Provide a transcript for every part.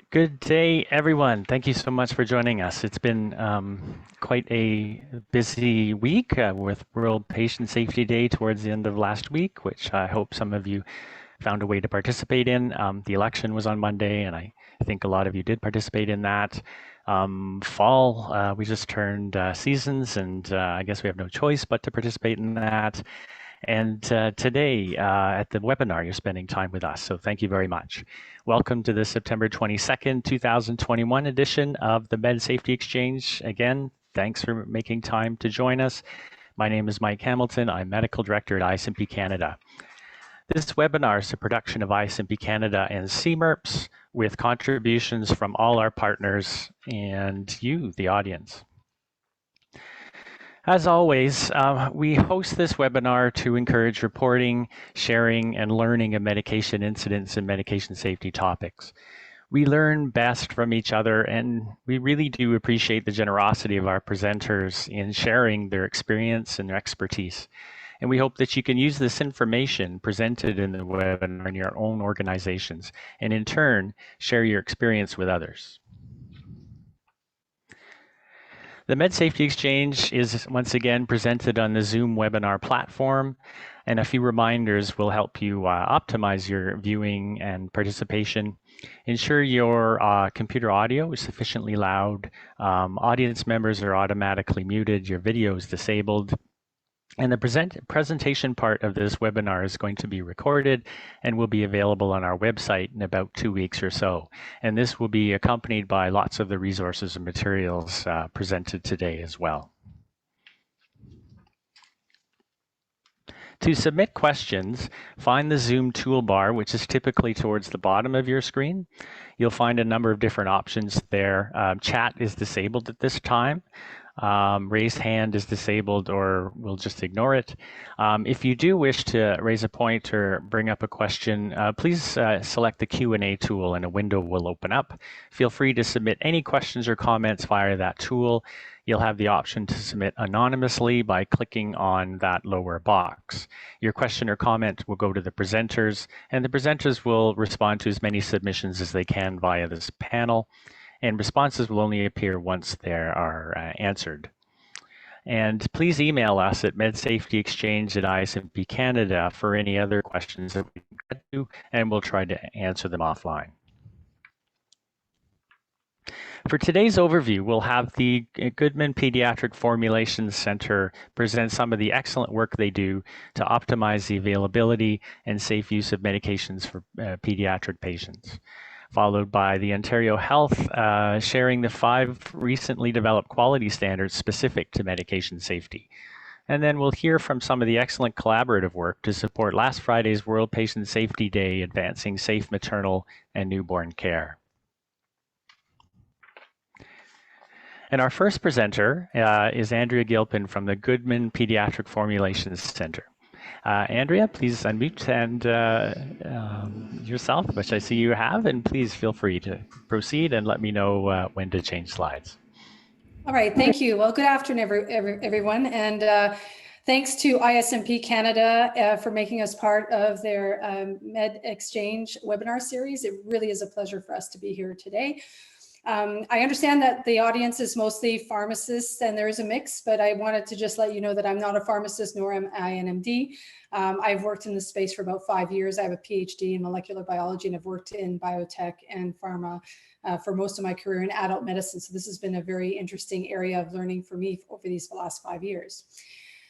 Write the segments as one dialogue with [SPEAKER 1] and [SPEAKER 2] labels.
[SPEAKER 1] Good day, everyone. Thank you so much for joining us. It's been quite a busy week with World Patient Safety Day towards the end of last week, which I hope some of you found a way to participate in. The election was on Monday, and I think a lot of you did participate in that. Fall, we just turned seasons, and I guess we have no choice but to participate in that. And today at the webinar, you're spending time with us. So thank you very much. Welcome to the September 22nd, 2021 edition of the Med Safety Exchange. Again, thanks for making time to join us. My name is Mike Hamilton. I'm Medical Director at ISMP Canada. This webinar is a production of ISMP Canada and CMERPS with contributions from all our partners and you, the audience. As always, we host this webinar to encourage reporting, sharing, and learning of medication incidents and medication safety topics. We learn best from each other, and we really do appreciate the generosity of our presenters in sharing their experience and their expertise. And we hope that you can use this information presented in the webinar in your own organizations, and in turn, share your experience with others. The Med Safety Exchange is once again presented on the Zoom webinar platform, and a few reminders will help you optimize your viewing and participation. Ensure your computer audio is sufficiently loud. Audience members are automatically muted. Your video is disabled. And the presentation part of this webinar is going to be recorded and will be available on our website in about 2 weeks or so. And this will be accompanied by lots of the resources and materials presented today as well. To submit questions, find the Zoom toolbar, which is typically towards the bottom of your screen. You'll find a number of different options there. Chat is disabled at this time. Raised hand is disabled, or we'll just ignore it. If you do wish to raise a point or bring up a question, please select the Q&A tool and a window will open up. Feel free to submit any questions or comments via that tool. You'll have the option to submit anonymously by clicking on that lower box. Your question or comment will go to the presenters, and the presenters will respond to as many submissions as they can via this panel. And responses will only appear once they are answered. And please email us at medsafetyexchange@ISMP Canada for any other questions that we can get to, and we'll try to answer them offline. For today's overview, we'll have the Goodman Pediatric Formulations Center present some of the excellent work they do to optimize the availability and safe use of medications for pediatric patients, followed by the Ontario Health sharing the 5 recently developed quality standards specific to medication safety. And then we'll hear from some of the excellent collaborative work to support last Friday's World Patient Safety Day, advancing safe maternal and newborn care. And our first presenter is Andrea Gilpin from the Goodman Pediatric Formulations Center. Andrea, please unmute and yourself, which I see you have, and please feel free to proceed and let me know when to change slides.
[SPEAKER 2] All right, thank you. Well, good afternoon, everyone, and thanks to ISMP Canada for making us part of their Med Exchange webinar series. It really is a pleasure for us to be here today. I understand that the audience is mostly pharmacists and there is a mix, but I wanted to just let you know that I'm not a pharmacist, nor am I an MD. I've worked in this space for about 5 years. I have a PhD in molecular biology and I've worked in biotech and pharma for most of my career in adult medicine. So this has been a very interesting area of learning for me over these last 5 years.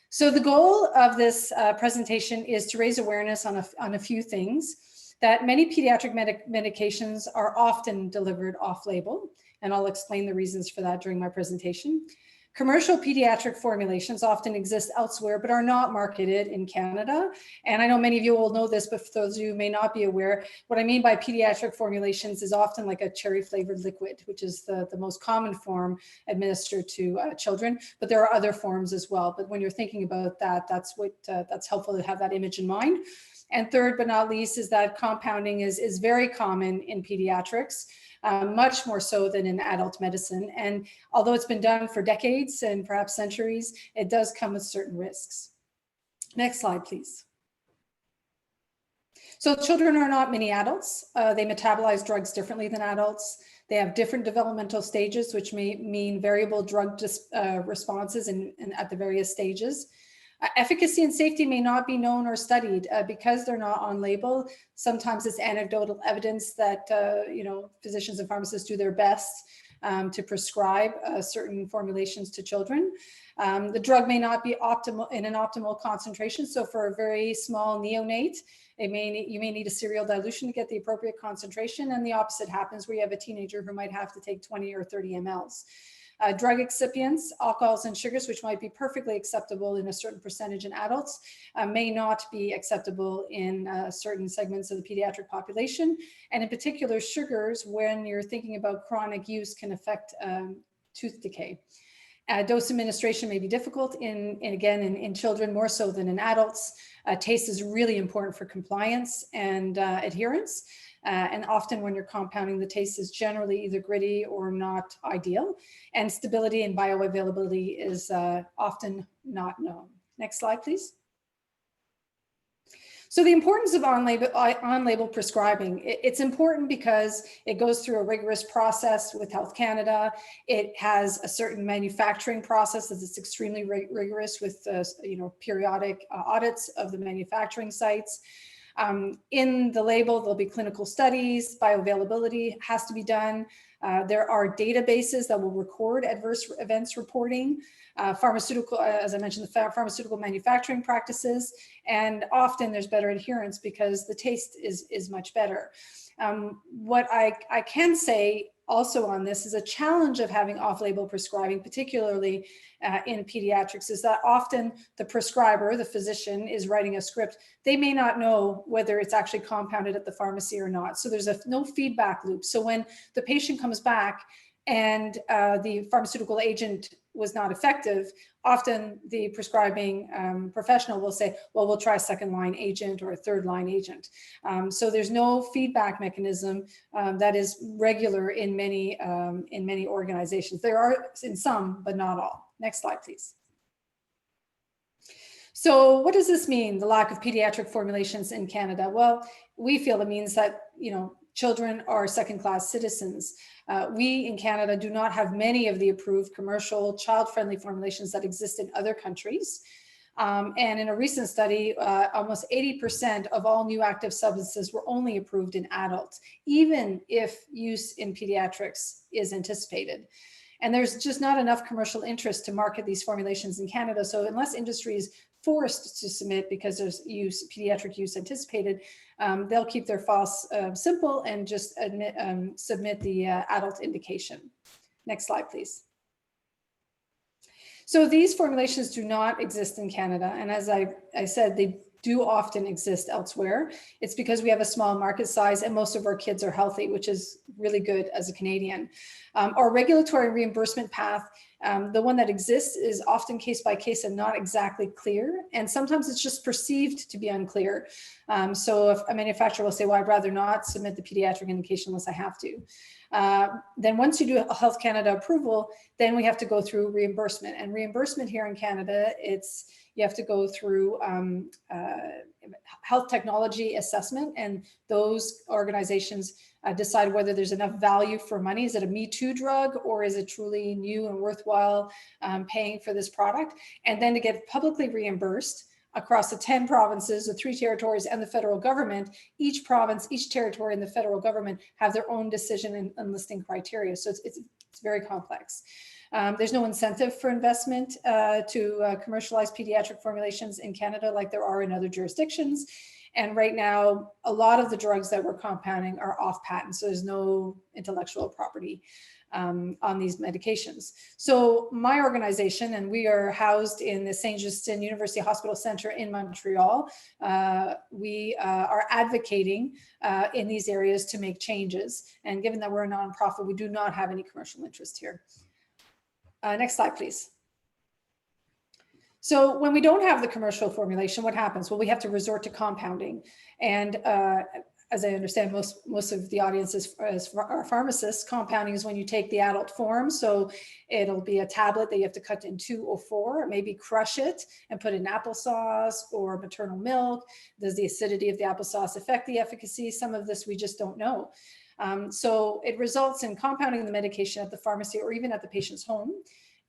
[SPEAKER 2] So the goal of this presentation is to raise awareness on a few things. That many pediatric medications are often delivered off-label, and I'll explain the reasons for that during my presentation. Commercial pediatric formulations often exist elsewhere, but are not marketed in Canada. And I know many of you will know this, but for those of you who may not be aware, what I mean by pediatric formulations is often like a cherry-flavored liquid, which is the most common form administered to children, but there are other forms as well. But when you're thinking about that, that's helpful to have that image in mind. And third but not least is that compounding is very common in pediatrics, much more so than in adult medicine. And although it's been done for decades and perhaps centuries, it does come with certain risks. Next slide, please. So children are not mini adults. They metabolize drugs differently than adults. They have different developmental stages, which may mean variable drug responses at the various stages. Efficacy and safety may not be known or studied because they're not on label. Sometimes it's anecdotal evidence that physicians and pharmacists do their best to prescribe certain formulations to children. The drug may not be optimal in an optimal concentration. So for a very small neonate, you may need a serial dilution to get the appropriate concentration, and the opposite happens where you have a teenager who might have to take 20 or 30 mLs. Drug excipients, alcohols and sugars, which might be perfectly acceptable in a certain percentage in adults, may not be acceptable in certain segments of the pediatric population. And in particular, sugars, when you're thinking about chronic use, can affect tooth decay. Dose administration may be difficult in children more so than in adults. Taste is really important for compliance and adherence. And often when you're compounding, the taste is generally either gritty or not ideal. And stability and bioavailability is often not known. Next slide, please. So the importance of on-label prescribing, it's important because it goes through a rigorous process with Health Canada. It has a certain manufacturing process that's extremely rigorous with periodic audits of the manufacturing sites. In the label, there'll be clinical studies, bioavailability has to be done. There are databases that will record adverse events reporting, pharmaceutical, as I mentioned, the pharmaceutical manufacturing practices, and often there's better adherence because the taste is much better. What I can say also on this is a challenge of having off-label prescribing, particularly in pediatrics, is that often the prescriber, the physician, is writing a script. They may not know whether it's actually compounded at the pharmacy or not. So there's no feedback loop. So when the patient comes back and the pharmaceutical agent was not effective, often the prescribing professional will say, well, we'll try a second line agent or a third line agent. So there's no feedback mechanism that is regular in many organizations. There are in some, but not all. Next slide, please. So what does this mean, the lack of pediatric formulations in Canada? Well, we feel it means that, children are second-class citizens. We in Canada do not have many of the approved commercial child-friendly formulations that exist in other countries. And in a recent study, almost 80% of all new active substances were only approved in adults, even if use in pediatrics is anticipated. And there's just not enough commercial interest to market these formulations in Canada. So unless industry is forced to submit because there's pediatric use anticipated, they'll keep their files simple and just submit the adult indication. Next slide, please. So these formulations do not exist in Canada. And as I said, they do often exist elsewhere. It's because we have a small market size and most of our kids are healthy, which is really good as a Canadian. Our regulatory reimbursement path, the one that exists, is often case by case and not exactly clear. And sometimes it's just perceived to be unclear. So if a manufacturer will say, well, I'd rather not submit the pediatric indication unless I have to. Then once you do a Health Canada approval, then we have to go through reimbursement. And reimbursement here in Canada, you have to go through health technology assessment, and those organizations decide whether there's enough value for money. Is it a Me Too drug, or is it truly new and worthwhile paying for this product? And then to get publicly reimbursed across the 10 provinces, the 3 territories, and the federal government, each province, each territory, and the federal government have their own decision and listing criteria. So it's very complex. There's no incentive for investment to commercialize pediatric formulations in Canada like there are in other jurisdictions. And right now, a lot of the drugs that we're compounding are off patent, so there's no intellectual property on these medications. So my organization, and we are housed in the St. Justin University Hospital Center in Montreal, we are advocating in these areas to make changes. And given that we're a nonprofit, we do not have any commercial interest here. Next slide, please. So when we don't have the commercial formulation, what happens? Well, we have to resort to compounding. And as I understand, most of the audience are pharmacists. Compounding is when you take the adult form. So it'll be a tablet that you have to cut in 2 or 4, maybe crush it and put in applesauce or maternal milk. Does the acidity of the applesauce affect the efficacy? Some of this we just don't know. So it results in compounding the medication at the pharmacy or even at the patient's home.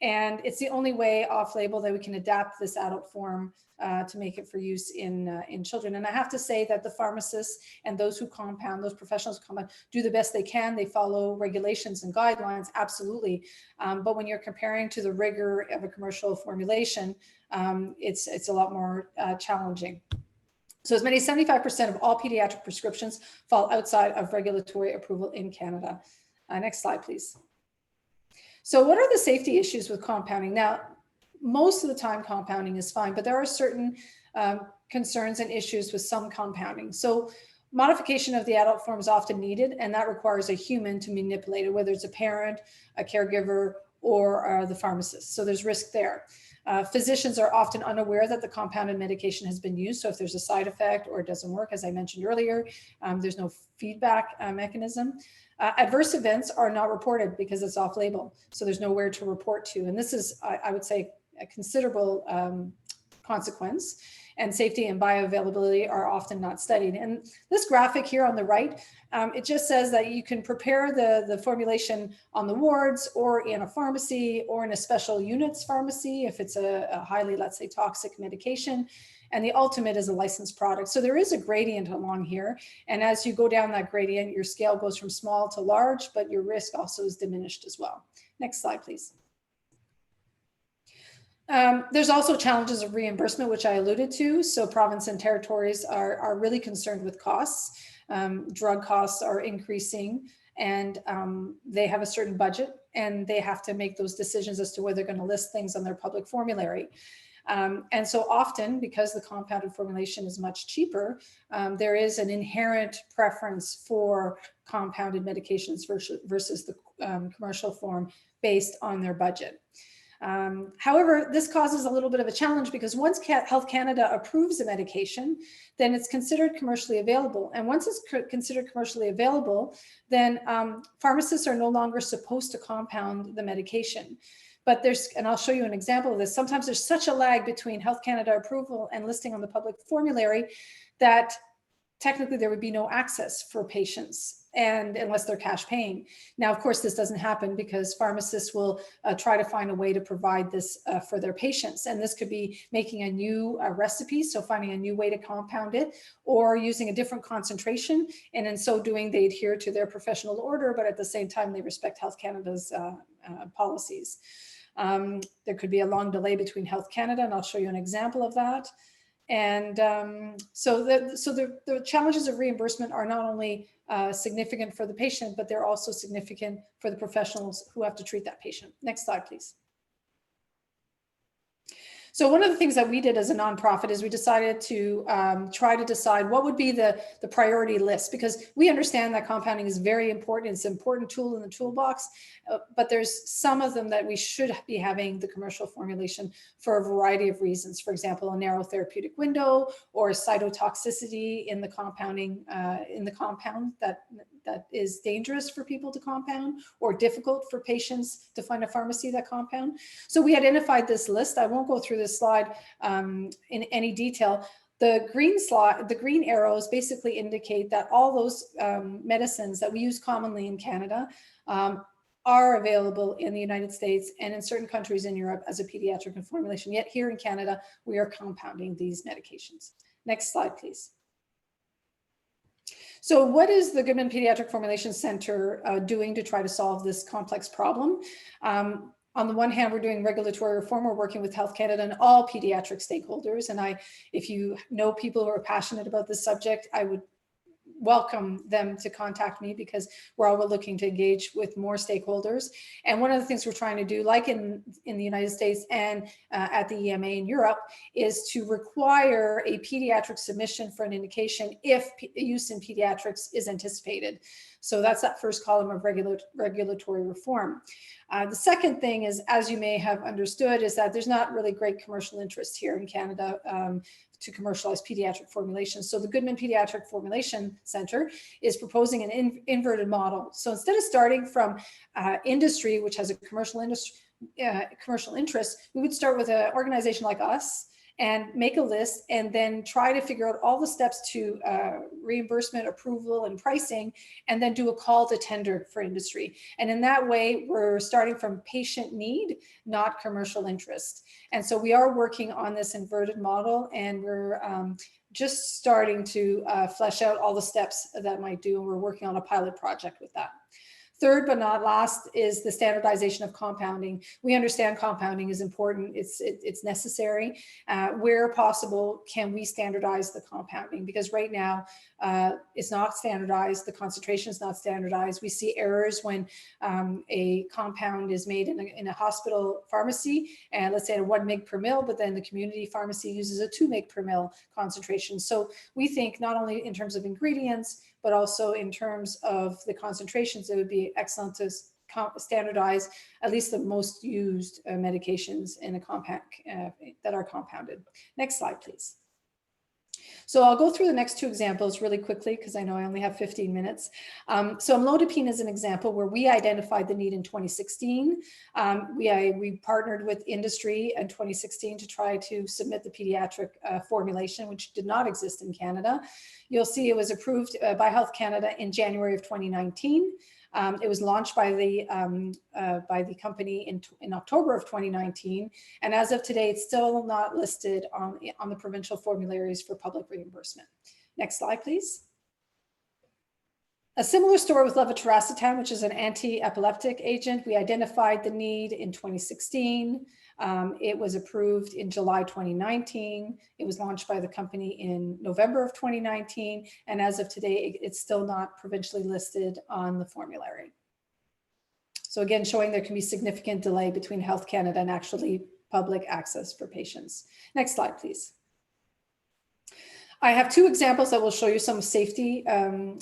[SPEAKER 2] And it's the only way off-label that we can adapt this adult form to make it for use in children. And I have to say that the pharmacists and those who compound, those professionals who compound, do the best they can. They follow regulations and guidelines, absolutely. But when you're comparing to the rigor of a commercial formulation, it's a lot more challenging. So as many as 75% of all pediatric prescriptions fall outside of regulatory approval in Canada. Next slide, please. So what are the safety issues with compounding? Now, most of the time compounding is fine, but there are certain concerns and issues with some compounding. So modification of the adult form is often needed, and that requires a human to manipulate it, whether it's a parent, a caregiver, or the pharmacist. So there's risk there. Physicians are often unaware that the compounded medication has been used. So if there's a side effect or it doesn't work, as I mentioned earlier, there's no feedback mechanism. Adverse events are not reported because it's off-label. So there's nowhere to report to. And this is, I would say, a considerable consequence. And safety and bioavailability are often not studied. And this graphic here on the right, it just says that you can prepare the formulation on the wards or in a pharmacy or in a special units pharmacy if it's a highly, let's say, toxic medication. And the ultimate is a licensed product. So there is a gradient along here. And as you go down that gradient, your scale goes from small to large, but your risk also is diminished as well. Next slide, please. There's also challenges of reimbursement, which I alluded to. So province and territories are really concerned with costs. Drug costs are increasing, and they have a certain budget, and they have to make those decisions as to whether they're going to list things on their public formulary. And so often, because the compounded formulation is much cheaper, there is an inherent preference for compounded medications versus the commercial form based on their budget. However, this causes a little bit of a challenge because once Health Canada approves a medication, then it's considered commercially available. And once it's considered commercially available, then pharmacists are no longer supposed to compound the medication. But and I'll show you an example of this, sometimes there's such a lag between Health Canada approval and listing on the public formulary that technically there would be no access for patients, and unless they're cash paying. Now, of course, this doesn't happen because pharmacists will try to find a way to provide this for their patients. And this could be making a new recipe, so finding a new way to compound it, or using a different concentration. And in so doing, they adhere to their professional order, but at the same time, they respect Health Canada's policies. There could be a long delay between Health Canada, and I'll show you an example of that. And so the challenges of reimbursement are not only significant for the patient, but they're also significant for the professionals who have to treat that patient. Next slide, please. So one of the things that we did as a nonprofit is we decided to try to decide what would be the priority list, because we understand that compounding is very important. It's an important tool in the toolbox, but there's some of them that we should be having the commercial formulation for a variety of reasons. For example, a narrow therapeutic window or cytotoxicity in the compounding, in the compound that is dangerous for people to compound or difficult for patients to find a pharmacy that compound. So we identified this list. I won't go through this slide in any detail. The green arrows basically indicate that all those medicines that we use commonly in Canada are available in the United States and in certain countries in Europe as a pediatric formulation. Yet here in Canada, we are compounding these medications. Next slide, please. So what is the Goodman Pediatric Formulation Center doing to try to solve this complex problem? On the one hand, we're doing regulatory reform. We're working with Health Canada and all pediatric stakeholders. And if you know people who are passionate about this subject, I would welcome them to contact me, because we're always looking to engage with more stakeholders. And one of the things we're trying to do, like in the United States and at the EMA in Europe, is to require a pediatric submission for an indication if use in pediatrics is anticipated. So that's that first column of regulatory reform. The second thing is, as you may have understood, is that there's not really great commercial interest here in Canada to commercialize pediatric formulations. So the Goodman Pediatric Formulation Center is proposing an inverted model. So instead of starting from industry, which has a commercial interest, we would start with an organization like us and make a list and then try to figure out all the steps to reimbursement, approval, and pricing, and then do a call to tender for industry. And in that way, we're starting from patient need, not commercial interest. And so we are working on this inverted model, and we're just starting to flesh out all the steps that might do, and we're working on a pilot project with that. Third, but not last, is the standardization of compounding. We understand compounding is important. It's necessary. Where possible, can we standardize the compounding? Because right now, it's not standardized. The concentration is not standardized. We see errors when a compound is made in a hospital pharmacy, and let's say at 1 mg per mil, but then the community pharmacy uses a 2 mg per mil concentration. So we think not only in terms of ingredients, but also in terms of the concentrations, it would be excellent to standardize at least the most used medications in a compound that are compounded. Next slide, please. So I'll go through the next two examples really quickly because I know I only have 15 minutes. So amlodipine is an example where we identified the need in 2016. We partnered with industry in 2016 to try to submit the pediatric formulation, which did not exist in Canada. You'll see it was approved by Health Canada in January of 2019. It was launched by the company in October of 2019, and as of today, it's still not listed on the provincial formularies for public reimbursement. Next slide, please. A similar story with levetiracetam, which is an anti-epileptic agent. We identified the need in 2016. It was approved in July 2019. It was launched by the company in November of 2019. And as of today, it's still not provincially listed on the formulary. So again, showing there can be significant delay between Health Canada and actually public access for patients. Next slide, please. I have two examples that will show you some safety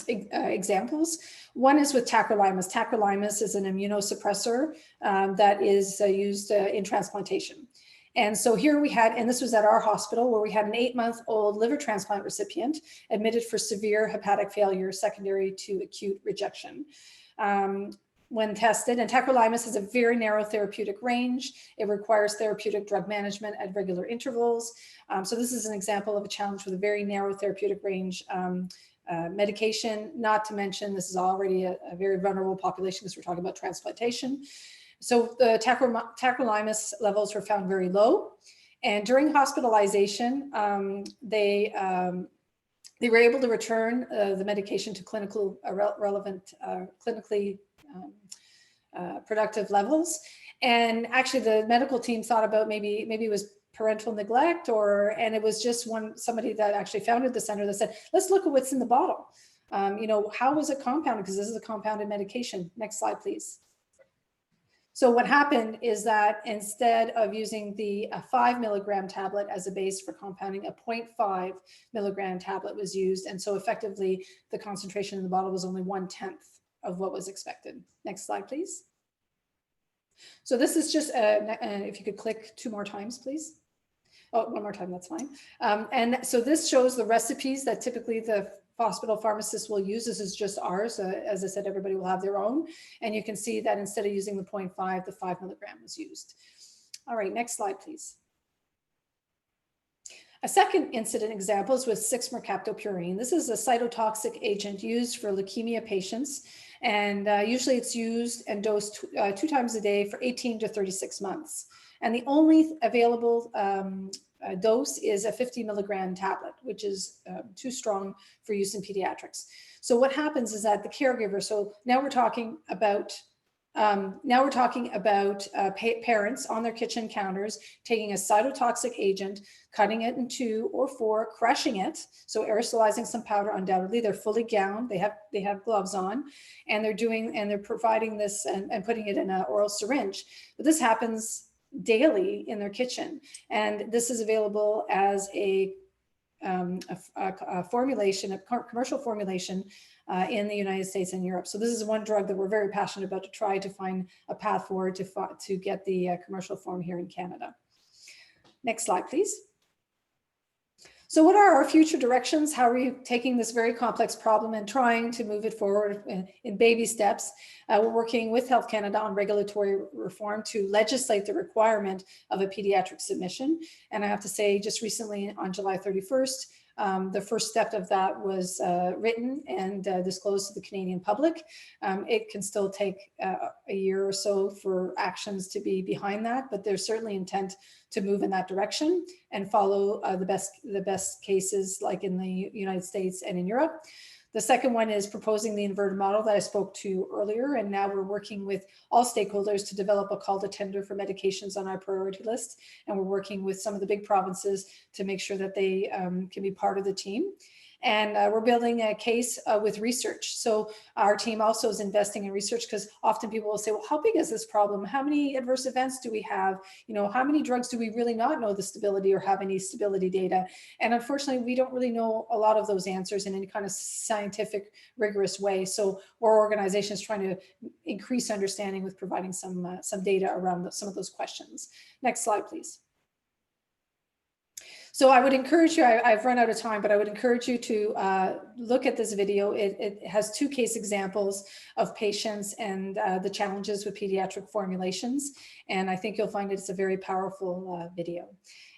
[SPEAKER 2] examples. One is with tacrolimus. Tacrolimus is an immunosuppressor that is used in transplantation. And so here we had, and this was at our hospital, where we had an 8-month-old liver transplant recipient admitted for severe hepatic failure secondary to acute rejection. When tested, and tacrolimus has a very narrow therapeutic range. It requires therapeutic drug management at regular intervals. So this is an example of a challenge with a very narrow therapeutic range medication, not to mention this is already a very vulnerable population because we're talking about transplantation. So the tacrolimus levels were found very low. And during hospitalization, they were able to return the medication to clinical relevant, clinically productive levels. And actually the medical team thought about maybe it was parental neglect, and it was just somebody that actually founded the center that said, let's look at what's in the bottle. How was it compounded? Because this is a compounded medication. Next slide, please. So what happened is that instead of using the 5 milligram tablet as a base for compounding, a 0.5 milligram tablet was used. And so effectively the concentration in the bottle was only 1/10 of what was expected. Next slide, please. So this is just, if you could click 2 more times, please. Oh, 1 more time, that's fine. And so this shows the recipes that typically the hospital pharmacist will use. This is just ours. As I said, everybody will have their own. And you can see that instead of using the 0.5, the 5 milligram was used. All right, next slide, please. A second incident example is with 6-mercaptopurine. This is a cytotoxic agent used for leukemia patients. And usually it's used and dosed 2 times a day for 18 to 36 months. And the only available dose is a 50 milligram tablet, which is too strong for use in pediatrics. So what happens is that the caregiver, so now we're talking about parents on their kitchen counters taking a cytotoxic agent, cutting it in 2 or 4, crushing it, so aerosolizing some powder. Undoubtedly, they're fully gowned. They have gloves on, and they're providing this and putting it in an oral syringe. But this happens daily in their kitchen, and this is available as a a formulation, a commercial formulation in the United States and Europe. So this is one drug that we're very passionate about to try to find a path forward to get the commercial form here in Canada. Next slide, please. So what are our future directions? How are we taking this very complex problem and trying to move it forward in baby steps? We're working with Health Canada on regulatory reform to legislate the requirement of a pediatric submission. And I have to say, just recently on July 31st, the first step of that was written and disclosed to the Canadian public. It can still take a year or so for actions to be behind that, but there's certainly intent to move in that direction and follow the best cases like in the United States and in Europe. The second one is proposing the inverted model that I spoke to earlier, and now we're working with all stakeholders to develop a call to tender for medications on our priority list, and we're working with some of the big provinces to make sure that they can be part of the team. And we're building a case with research. So our team also is investing in research because often people will say, well, how big is this problem? How many adverse events do we have? You know, how many drugs do we really not know the stability or have any stability data? And unfortunately, we don't really know a lot of those answers in any kind of scientific, rigorous way. So our organization is trying to increase understanding with providing some data around some of those questions. Next slide, please. So I would encourage you, I've run out of time, but I would encourage you to look at this video. It has two case examples of patients and the challenges with pediatric formulations. And I think you'll find it's a very powerful video.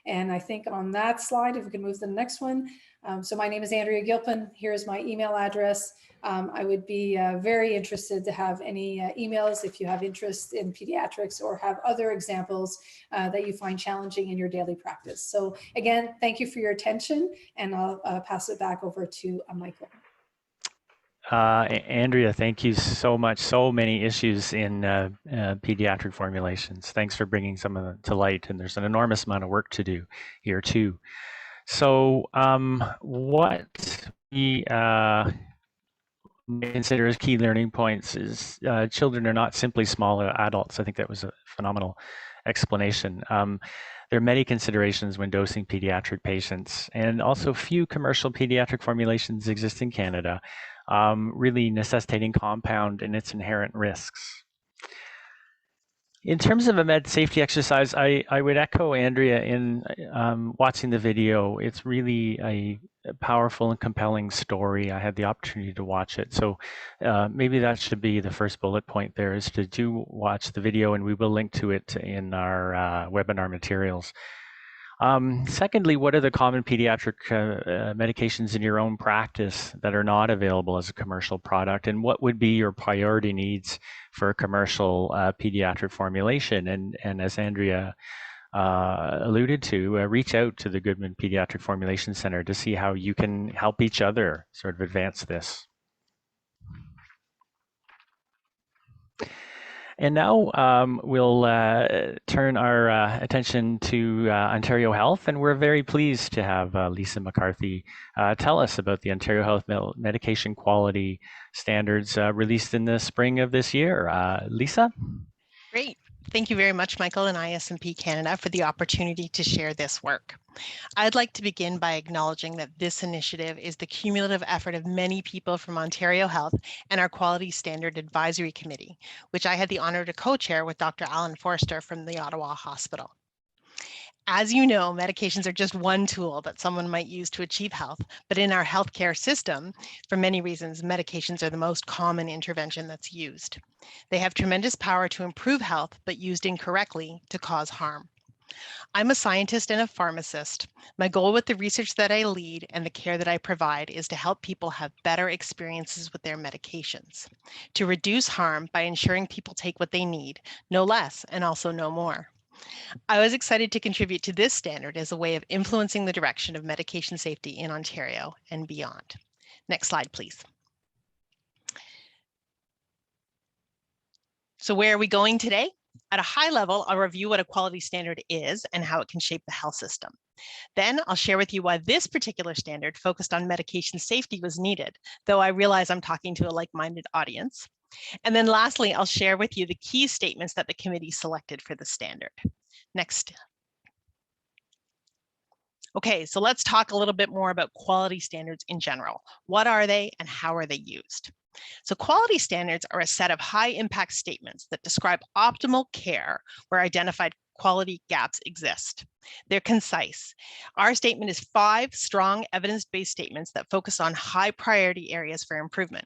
[SPEAKER 2] And I think on that slide, if we can move to the next one. So my name is Andrea Gilpin. Here's my email address. I would be very interested to have any emails if you have interest in pediatrics or have other examples that you find challenging in your daily practice. So again, thank you for your attention, and I'll pass it back over to Michael.
[SPEAKER 1] Andrea, thank you so much. So many issues in pediatric formulations. Thanks for bringing some of them to light, and there's an enormous amount of work to do here too. So what we consider as key learning points is children are not simply smaller adults. I think that was a phenomenal explanation. There are many considerations when dosing pediatric patients, and also few commercial pediatric formulations exist in Canada, really necessitating compound and its inherent risks. In terms of a med safety exercise, I would echo Andrea in watching the video. It's really a powerful and compelling story. I had the opportunity to watch it. So maybe that should be the first bullet point there, is to do watch the video, and we will link to it in our webinar materials. Secondly, what are the common pediatric medications in your own practice that are not available as a commercial product? And what would be your priority needs for a commercial pediatric formulation? And as Andrea alluded to, reach out to the Goodman Pediatric Formulation Center to see how you can help each other sort of advance this. And now we'll turn our attention to Ontario Health, and we're very pleased to have Lisa McCarthy tell us about the Ontario Health medication quality standards released in the spring of this year. Lisa?
[SPEAKER 3] Great. Thank you very much, Michael and ISMP Canada, for the opportunity to share this work. I'd like to begin by acknowledging that this initiative is the cumulative effort of many people from Ontario Health and our Quality Standard Advisory Committee, which I had the honor to co-chair with Dr. Alan Forster from the Ottawa Hospital. As you know, medications are just one tool that someone might use to achieve health, but in our healthcare system, for many reasons, medications are the most common intervention that's used. They have tremendous power to improve health, but used incorrectly to cause harm. I'm a scientist and a pharmacist. My goal with the research that I lead and the care that I provide is to help people have better experiences with their medications, to reduce harm by ensuring people take what they need, no less, and also no more. I was excited to contribute to this standard as a way of influencing the direction of medication safety in Ontario and beyond. Next slide, please. So where are we going today? At a high level, I'll review what a quality standard is and how it can shape the health system. Then I'll share with you why this particular standard focused on medication safety was needed, though I realize I'm talking to a like-minded audience. And then lastly, I'll share with you the key statements that the committee selected for the standard. Next. Okay, so let's talk a little bit more about quality standards in general. What are they and how are they used? So quality standards are a set of high impact statements that describe optimal care where identified quality gaps exist. They're concise. Our statement is 5 strong evidence-based statements that focus on high priority areas for improvement.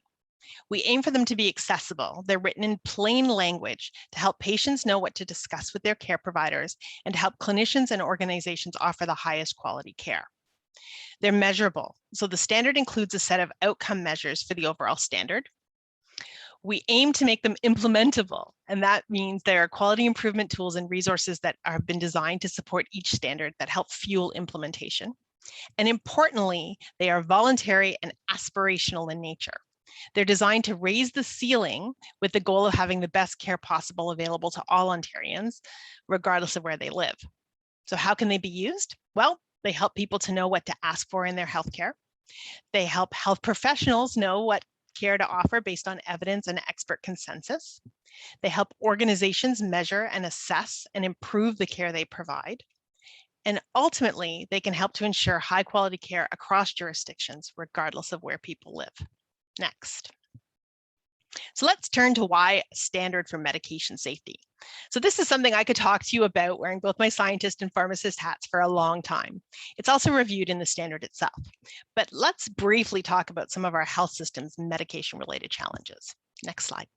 [SPEAKER 3] We aim for them to be accessible. They're written in plain language to help patients know what to discuss with their care providers and to help clinicians and organizations offer the highest quality care. They're measurable. So the standard includes a set of outcome measures for the overall standard. We aim to make them implementable, and that means there are quality improvement tools and resources that have been designed to support each standard that help fuel implementation. And importantly, they are voluntary and aspirational in nature. They're designed to raise the ceiling with the goal of having the best care possible available to all Ontarians, regardless of where they live. So how can they be used? Well, they help people to know what to ask for in their healthcare. They help health professionals know what care to offer based on evidence and expert consensus. They help organizations measure and assess and improve the care they provide. And ultimately, they can help to ensure high quality care across jurisdictions, regardless of where people live. Next. So let's turn to why a standard for medication safety. So this is something I could talk to you about wearing both my scientist and pharmacist hats for a long time. It's also reviewed in the standard itself. But let's briefly talk about some of our health systems medication-related challenges. Next slide.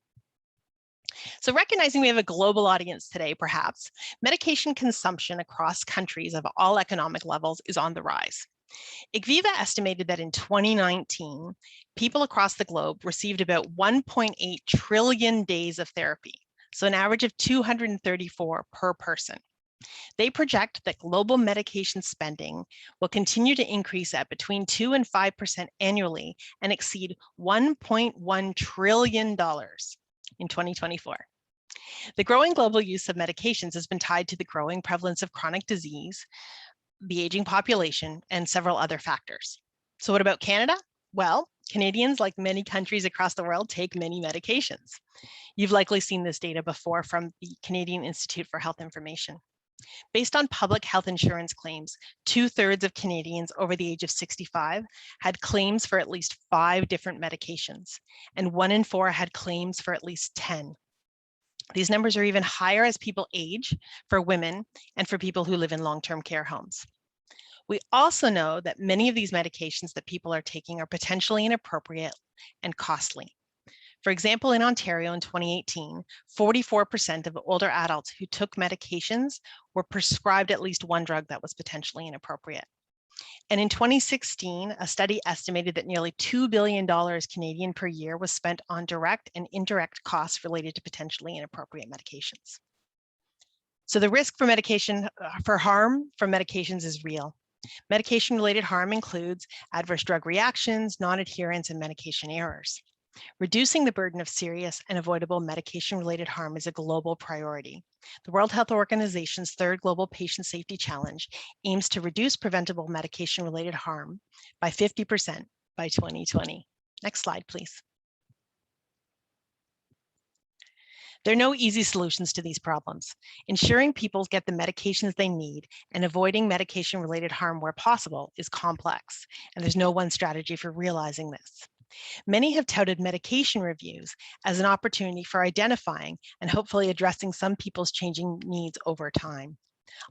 [SPEAKER 3] So recognizing we have a global audience today, perhaps, medication consumption across countries of all economic levels is on the rise. IQVIA estimated that in 2019, people across the globe received about 1.8 trillion days of therapy, so an average of 234 per person. They project that global medication spending will continue to increase at between 2 and 5% annually and exceed $1.1 trillion in 2024. The growing global use of medications has been tied to the growing prevalence of chronic disease, the aging population, and several other factors. So what about Canada? Well, Canadians, like many countries across the world, take many medications. You've likely seen this data before from the Canadian Institute for Health Information. Based on public health insurance claims, 2/3 of Canadians over the age of 65 had claims for at least 5 different medications, and 1 in 4 had claims for at least 10. These numbers are even higher as people age, for women, and for people who live in long-term care homes. We also know that many of these medications that people are taking are potentially inappropriate and costly. For example, in Ontario in 2018, 44% of older adults who took medications were prescribed at least one drug that was potentially inappropriate. And in 2016, a study estimated that nearly $2 billion Canadian per year was spent on direct and indirect costs related to potentially inappropriate medications. So the risk for harm from medications is real. Medication-related harm includes adverse drug reactions, non-adherence, and medication errors. Reducing the burden of serious and avoidable medication-related harm is a global priority. The World Health Organization's 3rd Global Patient Safety Challenge aims to reduce preventable medication-related harm by 50% by 2020. Next slide, please. There are no easy solutions to these problems. Ensuring people get the medications they need and avoiding medication-related harm where possible is complex, and there's no one strategy for realizing this. Many have touted medication reviews as an opportunity for identifying and hopefully addressing some people's changing needs over time.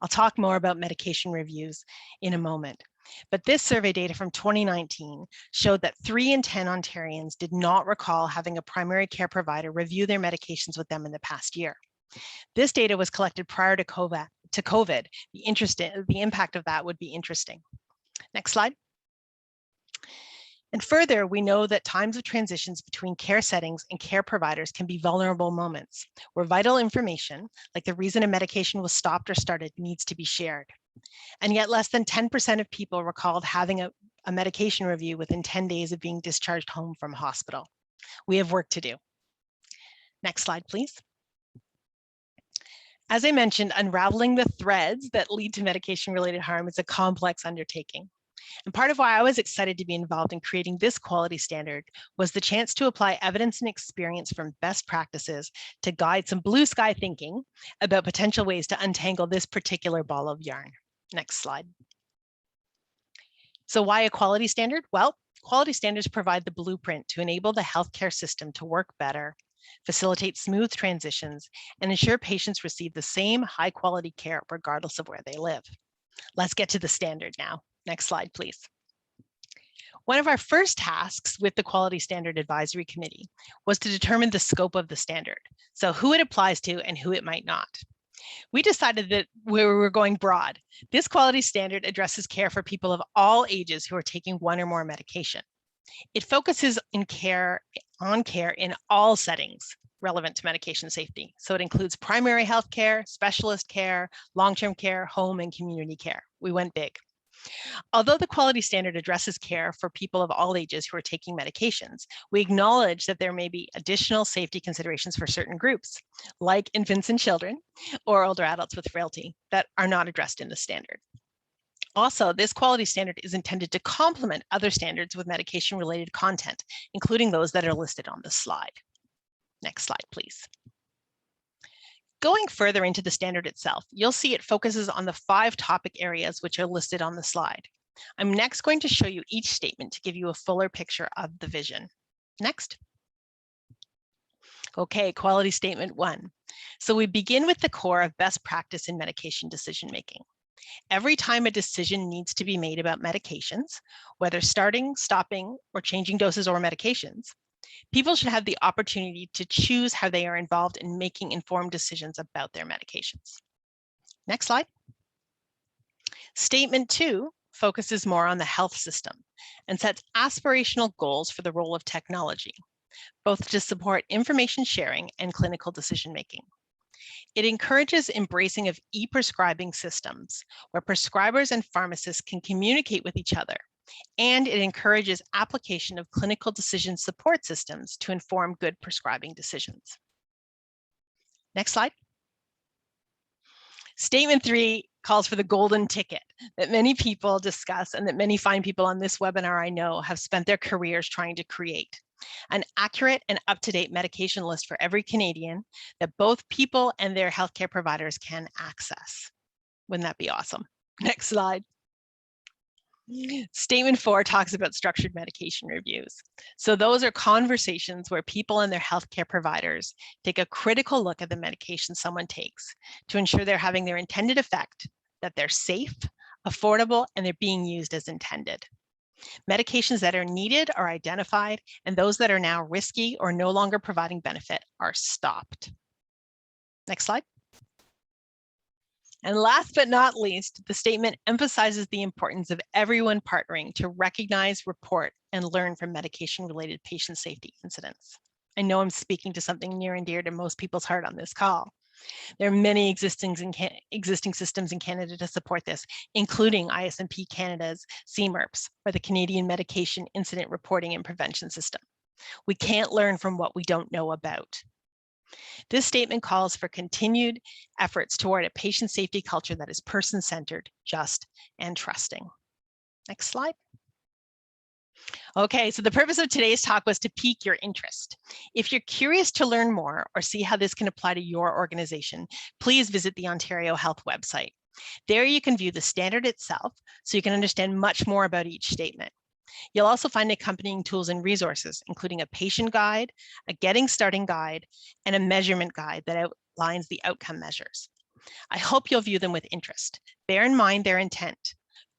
[SPEAKER 3] I'll talk more about medication reviews in a moment. But this survey data from 2019 showed that 3 in 10 Ontarians did not recall having a primary care provider review their medications with them in the past year. This data was collected prior to COVID. The impact of that would be interesting. Next slide. And further, we know that times of transitions between care settings and care providers can be vulnerable moments where vital information, like the reason a medication was stopped or started, needs to be shared. And yet less than 10% of people recalled having a medication review within 10 days of being discharged home from hospital. We have work to do. Next slide, please. As I mentioned, unraveling the threads that lead to medication-related harm is a complex undertaking. And part of why I was excited to be involved in creating this quality standard was the chance to apply evidence and experience from best practices to guide some blue sky thinking about potential ways to untangle this particular ball of yarn. Next slide. So why a quality standard? Well, quality standards provide the blueprint to enable the healthcare system to work better, facilitate smooth transitions, and ensure patients receive the same high quality care regardless of where they live. Let's get to the standard now. Next slide, please. One of our first tasks with the Quality Standard Advisory Committee was to determine the scope of the standard, so who it applies to and who it might not. We decided that we were going broad. This quality standard addresses care for people of all ages who are taking one or more medication. It focuses on care in all settings relevant to medication safety. So it includes primary health care, specialist care, long-term care, home and community care. We went big. Although the quality standard addresses care for people of all ages who are taking medications, we acknowledge that there may be additional safety considerations for certain groups, like infants and children or older adults with frailty, that are not addressed in the standard. Also, this quality standard is intended to complement other standards with medication-related content, including those that are listed on the slide. Next slide, please. Going further into the standard itself, you'll see it focuses on the 5 topic areas which are listed on the slide. I'm next going to show you each statement to give you a fuller picture of the vision. Next. Okay, quality statement 1. So we begin with the core of best practice in medication decision-making. Every time a decision needs to be made about medications, whether starting, stopping, or changing doses or medications, people should have the opportunity to choose how they are involved in making informed decisions about their medications. Next slide. Statement 2 focuses more on the health system and sets aspirational goals for the role of technology, both to support information sharing and clinical decision-making. It encourages embracing of e-prescribing systems where prescribers and pharmacists can communicate with each other, and it encourages application of clinical decision support systems to inform good prescribing decisions. Next slide. Statement 3 calls for the golden ticket that many people discuss and that many fine people on this webinar I know have spent their careers trying to create. An accurate and up-to-date medication list for every Canadian that both people and their healthcare providers can access. Wouldn't that be awesome? Next slide. Statement 4 talks about structured medication reviews. So those are conversations where people and their healthcare providers take a critical look at the medication someone takes to ensure they're having their intended effect, that they're safe, affordable, and they're being used as intended. Medications that are needed are identified, and those that are now risky or no longer providing benefit are stopped. Next slide. And last but not least, the statement emphasizes the importance of everyone partnering to recognize, report, and learn from medication-related patient safety incidents. I know I'm speaking to something near and dear to most people's heart on this call. There are many existing systems in Canada to support this, including ISMP Canada's CMERPS, or the Canadian Medication Incident Reporting and Prevention System. We can't learn from what we don't know about. This statement calls for continued efforts toward a patient safety culture that is person-centered, just, and trusting. Next slide. Okay, so the purpose of today's talk was to pique your interest. If you're curious to learn more or see how this can apply to your organization, please visit the Ontario Health website. There you can view the standard itself so you can understand much more about each statement. You'll also find accompanying tools and resources, including a patient guide, a getting started guide, and a measurement guide that outlines the outcome measures. I hope you'll view them with interest. Bear in mind their intent.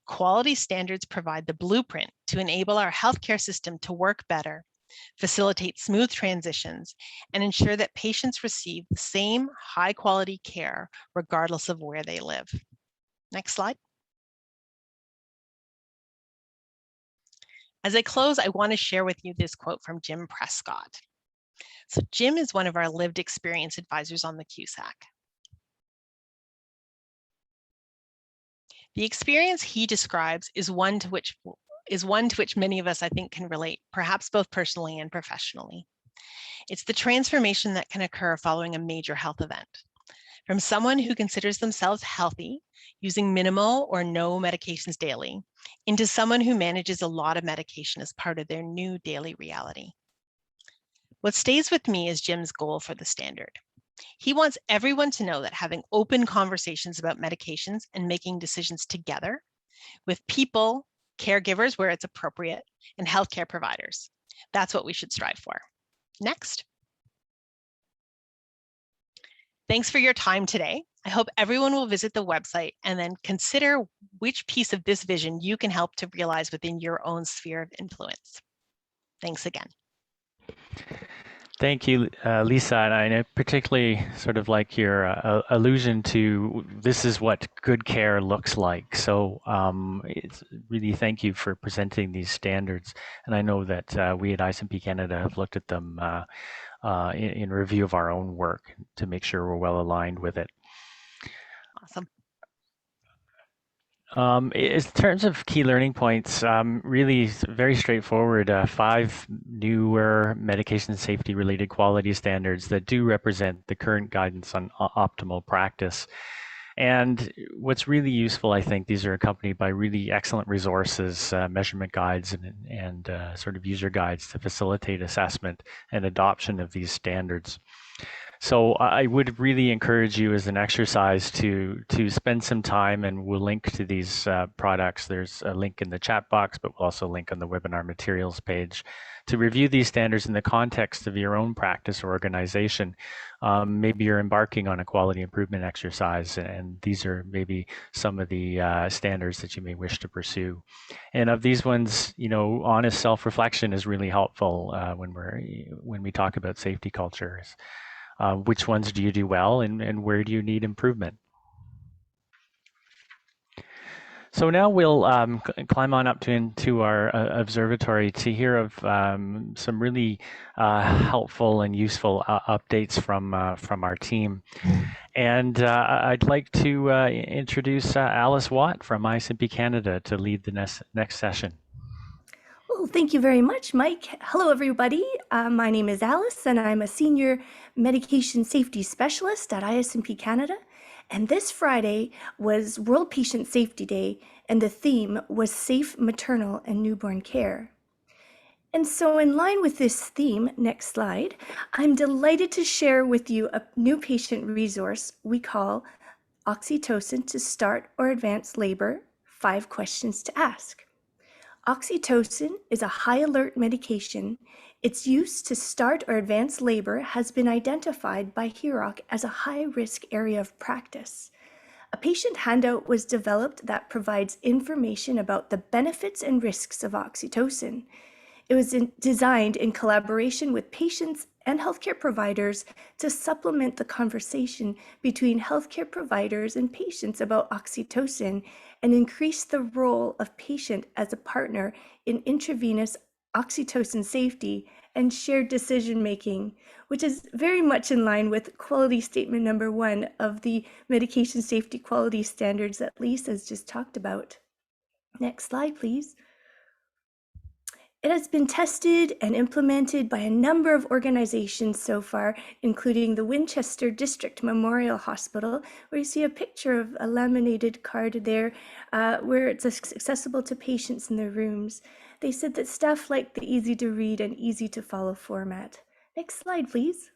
[SPEAKER 3] Quality standards provide the blueprint to enable our healthcare system to work better, facilitate smooth transitions, and ensure that patients receive the same high-quality care regardless of where they live. Next slide. As I close, I want to share with you this quote from Jim Prescott. So Jim is one of our lived experience advisors on the QSAC. The experience he describes is one to which many of us, I think, can relate, perhaps both personally and professionally. It's the transformation that can occur following a major health event. From someone who considers themselves healthy, using minimal or no medications daily, into someone who manages a lot of medication as part of their new daily reality. What stays with me is Jim's goal for the standard. He wants everyone to know that having open conversations about medications and making decisions together with people caregivers where it's appropriate, and healthcare providers. That's what we should strive for. Next. Thanks for your time today. I hope everyone will visit the website and then consider which piece of this vision you can help to realize within your own sphere of influence. Thanks again.
[SPEAKER 1] Thank you, Lisa, and I particularly sort of like your allusion to this is what good care looks like. So it's really thank you for presenting these standards. And I know that we at ISMP Canada have looked at them in review of our own work to make sure we're well aligned with it.
[SPEAKER 3] Awesome.
[SPEAKER 1] In terms of key learning points, really very straightforward. 5 newer medication safety related quality standards that do represent the current guidance on optimal practice. And what's really useful, I think, these are accompanied by really excellent resources, measurement guides, and sort of user guides to facilitate assessment and adoption of these standards. So I would really encourage you as an exercise to spend some time, and we'll link to these products. There's a link in the chat box, but we'll also link on the webinar materials page to review these standards in the context of your own practice or organization. Maybe you're embarking on a quality improvement exercise, and these are maybe some of the standards that you may wish to pursue. And of these ones, you know, honest self-reflection is really helpful when we talk about safety cultures. Which ones do you do well, and where do you need improvement? So now we'll climb on up into our observatory to hear of some really helpful and useful updates from our team. And I'd like to introduce Alice Watt from ISMP Canada to lead the next session.
[SPEAKER 4] Well, thank you very much, Mike. Hello, everybody. My name is Alice, and I'm a Senior Medication Safety Specialist at ISMP Canada. And this Friday was World Patient Safety Day, and the theme was Safe Maternal and Newborn Care. And so in line with this theme, next slide, I'm delighted to share with you a new patient resource we call Oxytocin to Start or Advance Labor, 5 Questions to Ask. Oxytocin is a high alert medication. Its use to start or advance labor has been identified by HEROC as a high-risk area of practice. A patient handout was developed that provides information about the benefits and risks of oxytocin. It was designed in collaboration with patients and healthcare providers to supplement the conversation between healthcare providers and patients about oxytocin and increase the role of patient as a partner in intravenous oxytocin safety and shared decision-making, which is very much in line with quality statement number 1 of the medication safety quality standards that Lisa's just talked about. Next slide, please. It has been tested and implemented by a number of organizations so far, including the Winchester District Memorial Hospital, where you see a picture of a laminated card there where it's accessible to patients in their rooms. They said that staff liked the easy to read and easy to follow format. Next slide, please.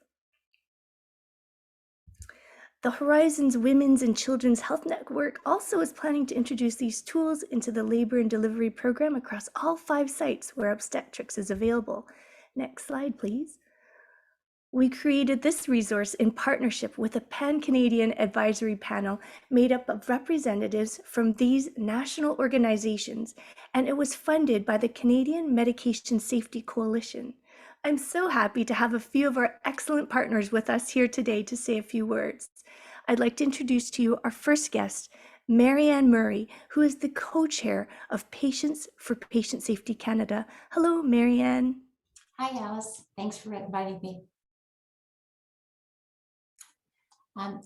[SPEAKER 4] The Horizons Women's and Children's Health Network also is planning to introduce these tools into the labor and delivery program across all 5 sites where obstetrics is available. Next slide, please. We created this resource in partnership with a pan-Canadian advisory panel made up of representatives from these national organizations, and it was funded by the Canadian Medication Safety Coalition. I'm so happy to have a few of our excellent partners with us here today to say a few words. I'd like to introduce to you our first guest, Marianne Murray, who is the co-chair of Patients for Patient Safety Canada. Hello, Marianne.
[SPEAKER 5] Hi, Alice. Thanks for inviting me.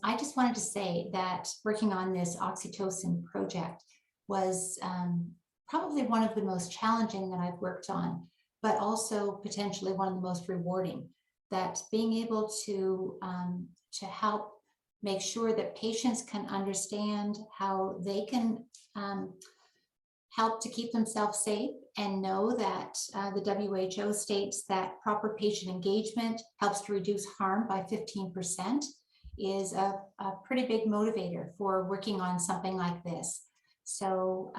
[SPEAKER 5] I just wanted to say that working on this oxytocin project was probably one of the most challenging that I've worked on, but also potentially one of the most rewarding. That being able to help make sure that patients can understand how they can help to keep themselves safe and know that the WHO states that proper patient engagement helps to reduce harm by 15% is a pretty big motivator for working on something like this. So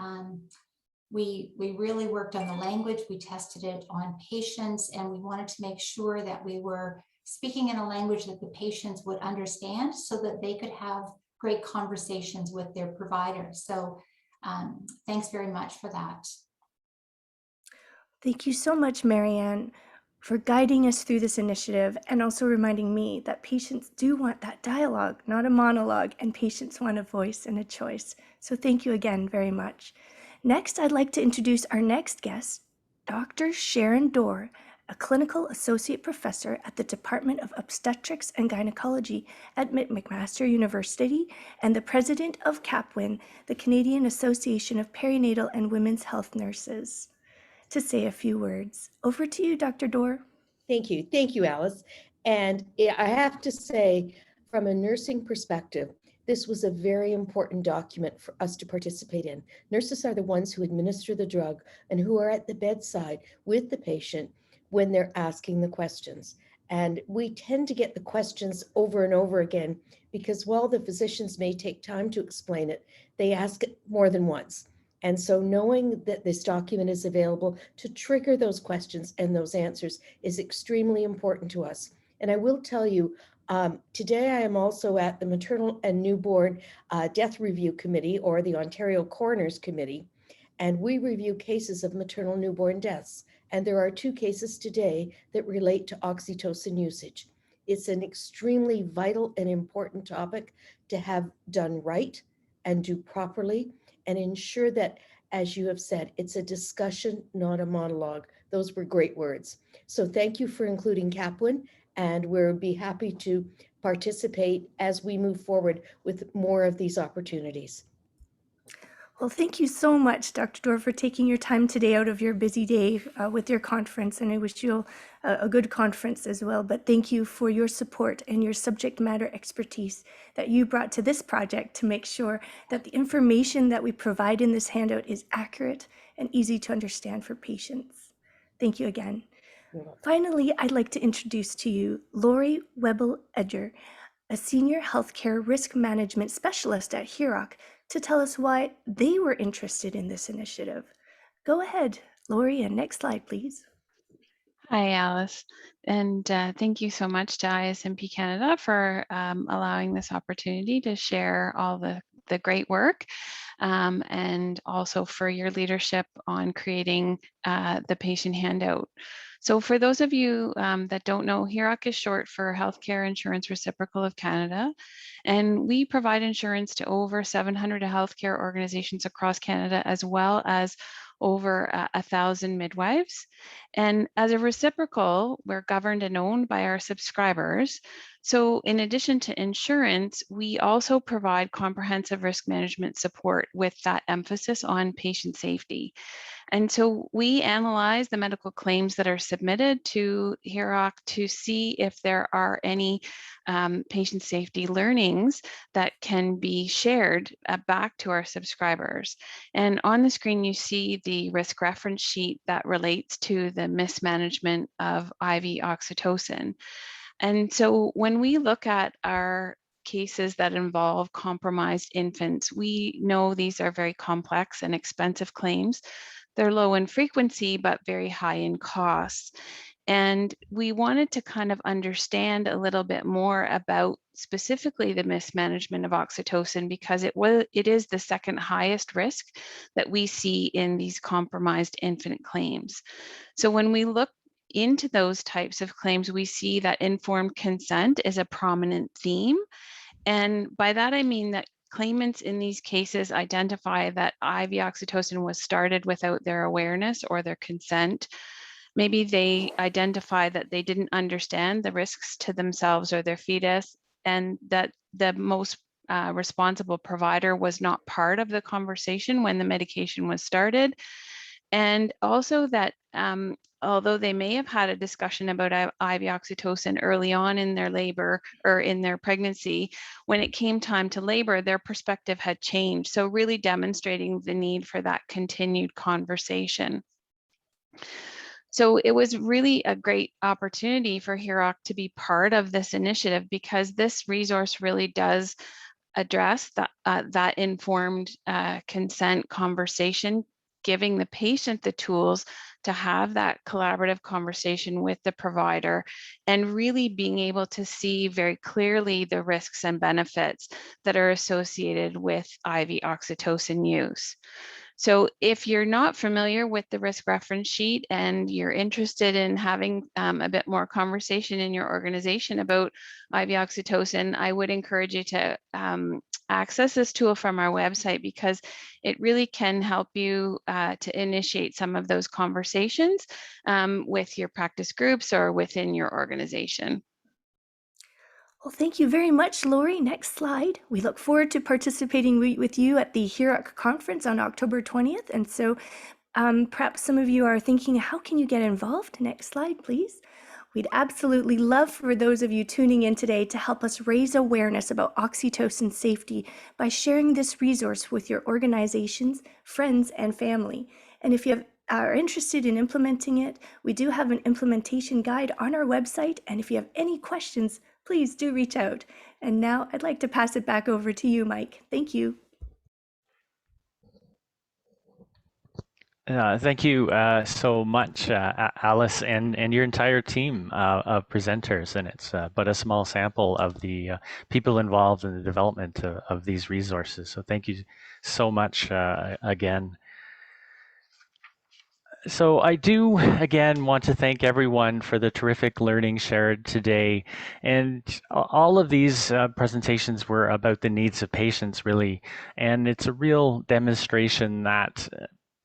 [SPEAKER 5] We really worked on the language. We tested it on patients, and we wanted to make sure that we were speaking in a language that the patients would understand so that they could have great conversations with their providers. So thanks very much for that.
[SPEAKER 4] Thank you so much, Marianne, for guiding us through this initiative and also reminding me that patients do want that dialogue, not a monologue, and patients want a voice and a choice. So thank you again very much. Next, I'd like to introduce our next guest, Dr. Sharon Dorr, a clinical associate professor at the Department of Obstetrics and Gynecology at McMaster University and the president of CAPWIN, the Canadian Association of Perinatal and Women's Health Nurses, to say a few words. Over to you, Dr. Dorr.
[SPEAKER 6] Thank you. Thank you, Alice. And I have to say, from a nursing perspective, this was a very important document for us to participate in. Nurses are the ones who administer the drug and who are at the bedside with the patient when they're asking the questions. And we tend to get the questions over and over again because while the physicians may take time to explain it, they ask it more than once. And so knowing that this document is available to trigger those questions and those answers is extremely important to us. And I will tell you, today I am also at the Maternal and Newborn Death Review Committee, or the Ontario Coroners Committee, and we review cases of maternal newborn deaths. And there are 2 cases today that relate to oxytocin usage. It's an extremely vital and important topic to have done right and do properly, and ensure that, as you have said, it's a discussion, not a monologue. Those were great words. So thank you for including CAPWIN, and we'll be happy to participate as we move forward with more of these opportunities.
[SPEAKER 4] Well, thank you so much, Dr. Dorr, for taking your time today out of your busy day with your conference, and I wish you a good conference as well. But thank you for your support and your subject matter expertise that you brought to this project to make sure that the information that we provide in this handout is accurate and easy to understand for patients. Thank you again. Finally, I'd like to introduce to you Lori Webel-Edger, a senior healthcare risk management specialist at HEROC, to tell us why they were interested in this initiative. Go ahead, Lori, and next slide, please.
[SPEAKER 7] Hi, Alice, and thank you so much to ISMP Canada for allowing this opportunity to share all the great work, and also for your leadership on creating the patient handout. So for those of you that don't know, HEROC is short for Healthcare Insurance Reciprocal of Canada, and we provide insurance to over 700 healthcare organizations across Canada, as well as over 1,000 midwives. And as a reciprocal, we're governed and owned by our subscribers. So in addition to insurance, we also provide comprehensive risk management support with that emphasis on patient safety. And so we analyze the medical claims that are submitted to HEROC to see if there are any patient safety learnings that can be shared back to our subscribers. And on the screen, you see the risk reference sheet that relates to the mismanagement of IV oxytocin. And so when we look at our cases that involve compromised infants, we know these are very complex and expensive claims. They're low in frequency, but very high in costs. And we wanted to kind of understand a little bit more about specifically the mismanagement of oxytocin, because it is the second highest risk that we see in these compromised infant claims. So when we look into those types of claims, we see that informed consent is a prominent theme. And by that, I mean that claimants in these cases identify that IV oxytocin was started without their awareness or their consent. Maybe they identify that they didn't understand the risks to themselves or their fetus, and that the most responsible provider was not part of the conversation when the medication was started. And also that although they may have had a discussion about IV oxytocin early on in their labor or in their pregnancy, when it came time to labor, their perspective had changed. So really demonstrating the need for that continued conversation. So it was really a great opportunity for HEROC to be part of this initiative, because this resource really does address that informed consent conversation giving the patient the tools to have that collaborative conversation with the provider and really being able to see very clearly the risks and benefits that are associated with IV oxytocin use. So if you're not familiar with the risk reference sheet and you're interested in having a bit more conversation in your organization about IV oxytocin, I would encourage you to access this tool from our website, because it really can help you to initiate some of those conversations with your practice groups or within your organization.
[SPEAKER 4] Well, thank you very much, Lori. Next slide. We look forward to participating with you at the HIROC conference on October 20th. And so perhaps some of you are thinking, how can you get involved? Next slide, please. We'd absolutely love for those of you tuning in today to help us raise awareness about oxytocin safety by sharing this resource with your organizations, friends, and family. And if you are interested in implementing it, we do have an implementation guide on our website. And if you have any questions, please do reach out. And now I'd like to pass it back over to you, Mike. Thank you.
[SPEAKER 1] Thank you so much, Alice, and your entire team of presenters. And it's but a small sample of the people involved in the development of these resources. So thank you so much again. So I do, again, want to thank everyone for the terrific learning shared today. And all of these presentations were about the needs of patients, really. And it's a real demonstration that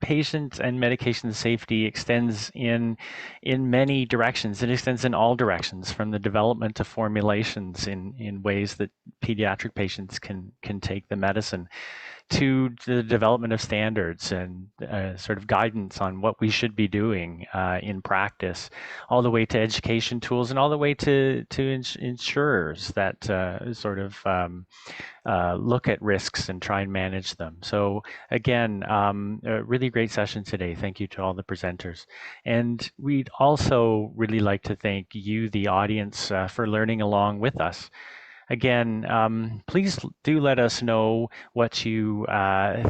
[SPEAKER 1] patient and medication safety extends in many directions. It extends in all directions, from the development of formulations in ways that pediatric patients can take the medicine, to the development of standards and sort of guidance on what we should be doing in practice, all the way to education tools, and all the way to insurers that sort of look at risks and try and manage them. So again, a really great session today. Thank you to all the presenters. And we'd also really like to thank you, the audience, for learning along with us. Again, please do let us know what you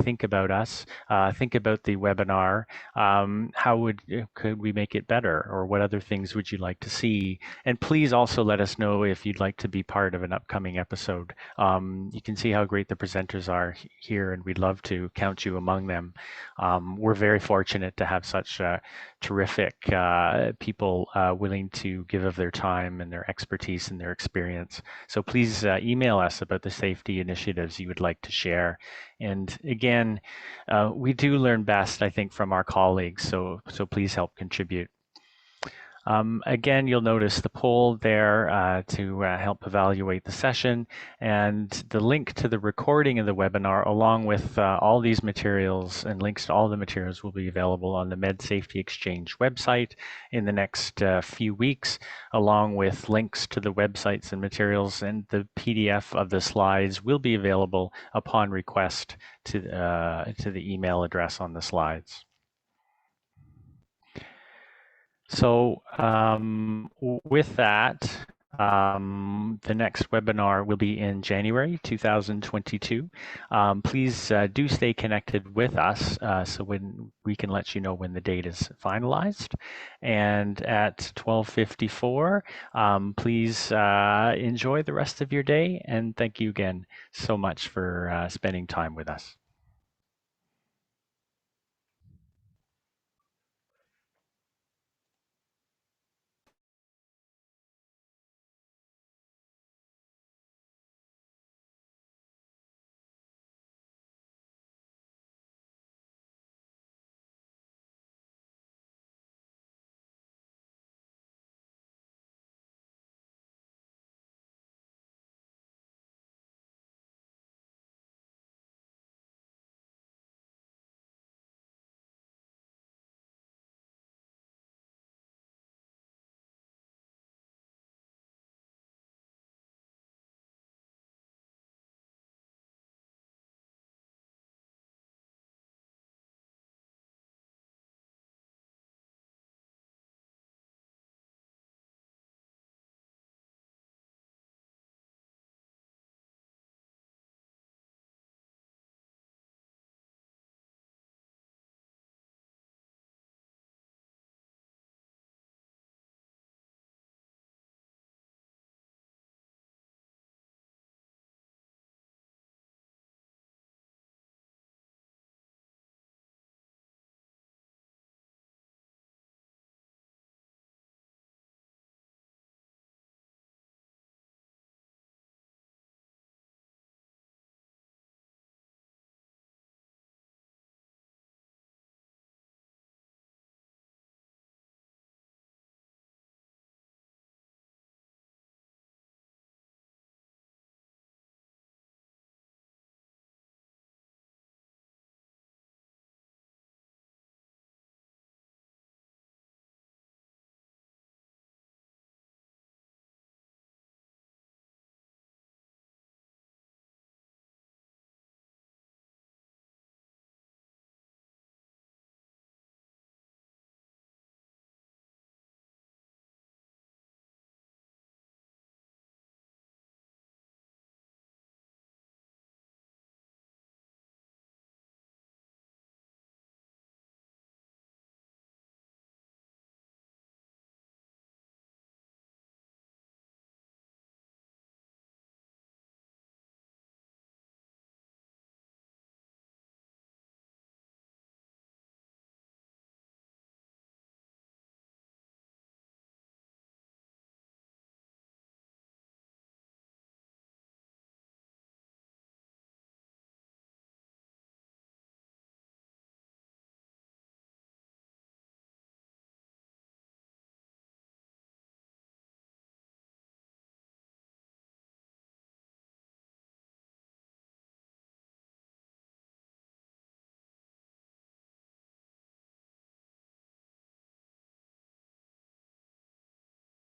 [SPEAKER 1] think about us, think about the webinar. How could we make it better, or what other things would you like to see? And please also let us know if you'd like to be part of an upcoming episode. You can see how great the presenters are here, and we'd love to count you among them. We're very fortunate to have such terrific people willing to give of their time and their expertise and their experience. So please email us about the safety initiatives you would like to share. And again, we do learn best, I think, from our colleagues, so please help contribute. Again, you'll notice the poll there to help evaluate the session, and the link to the recording of the webinar, along with all these materials and links to all the materials, will be available on the Med Safety Exchange website in the next few weeks, along with links to the websites and materials, and the PDF of the slides will be available upon request to the email address on the slides. So with that, the next webinar will be in January 2022. Please do stay connected with us so when we can let you know when the date is finalized. And at 12:54, please enjoy the rest of your day, and thank you again so much for spending time with us.